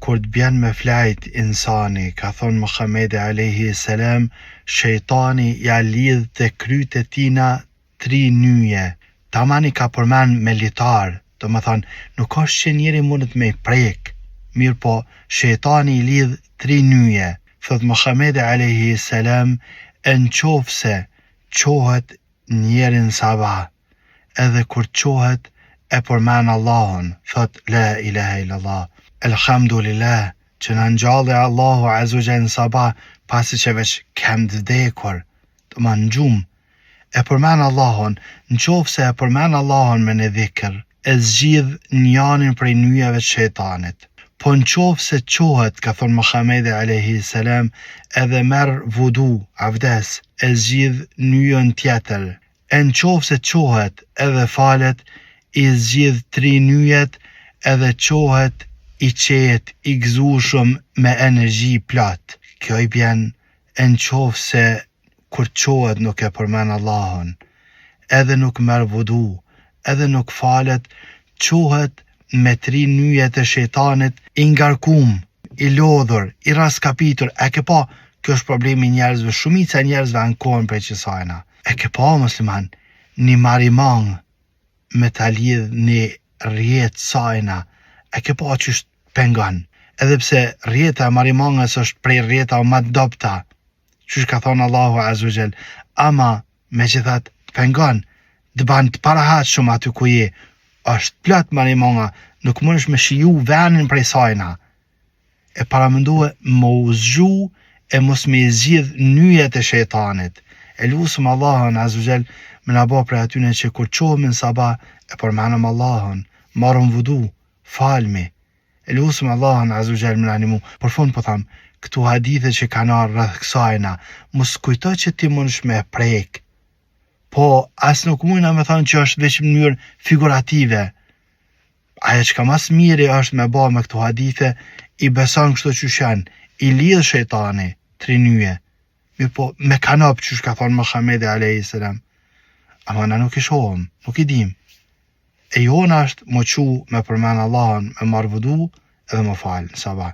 kur të bjen me flajt insani, ka thonë Muhamedi alayhi salam, shejtani ja lidh të kryt e tina 3 nyje. Tamani ka përmen me litar, do më thonë, nuk është që njeri mundet me i prek, mirë po, shejtani i lidh 3 nyje. Thot Muhamedi alayhi salam, në qofë se qohet njerin sabah, edhe kur qohet e përmen Allahun, thot la ilaha illallah, elhamdulillah, që në ngjallë Allahu azza në sabah, pasi që veç kem të vdekur, të më në gjumë, e përmen Allahun, në qofë se e përmen Allahun me në dhikër, e zgjidh njanin prej nyjeve të shejtanit. Po në qofë se qohet, ka thonë Muhamedi alayhi salam, edhe merë vudu, avdes, e zgjidh nyjën tjetër. E në qofë se qohet edhe falet, i zgjidh 3 nyjet, edhe qohet i qet, i gëzushëm me energji plot. Kjo i bjen e në qofë se kur qohet nuk e përmen Allahun, edhe nuk merë vudu, edhe nuk falet, qohet me 3 nyjet e shejtanit, i ngarkum, i lodhur, i raskapitur. E ke pa, kjo është problemi njerëzve, shumica njerëzve ankohen prej qësajna. E ke pa, musliman, një marimang me ta lidh një rjetë sajna, e ke pa që është pengon, edhe pse rjeta e marimangës është prej rjeta o ma dopta, që është ka thonë Allahu azza jall, ama me që thatë pengon, të ban të parahat shumë aty ku je, është plot marimanga, nuk mënesh me shiju venin prej sajna. E paramendue më uzgju e mos me i zgjidh nyjet e shejtanit. E lusëm Allahun azza jall me na bë prej atyne që kur qohemi në sabah e përmenëm Allahun, marrëm vudu, falmi. E lusëm Allahun azza jall me na nimu. Për fund po tham, këtu hadithe që kanë ardhur rreth kësajna, mos kujto që ti mënesh me prek. Po as nuk mujna me thonë që është veç në mënyrë figurative. Aja që ka mas miri është me ba me këto hadithe, i beson kështu që shenë, i lidh shejtani 3 nyje, mirë po me kanop që ka thonë Muhamedi alayhi salam, ama na nuk i shohëm, nuk i dim. E jona është më qu me përmen Allahun, me marrë vudu edhe më falë në sabah.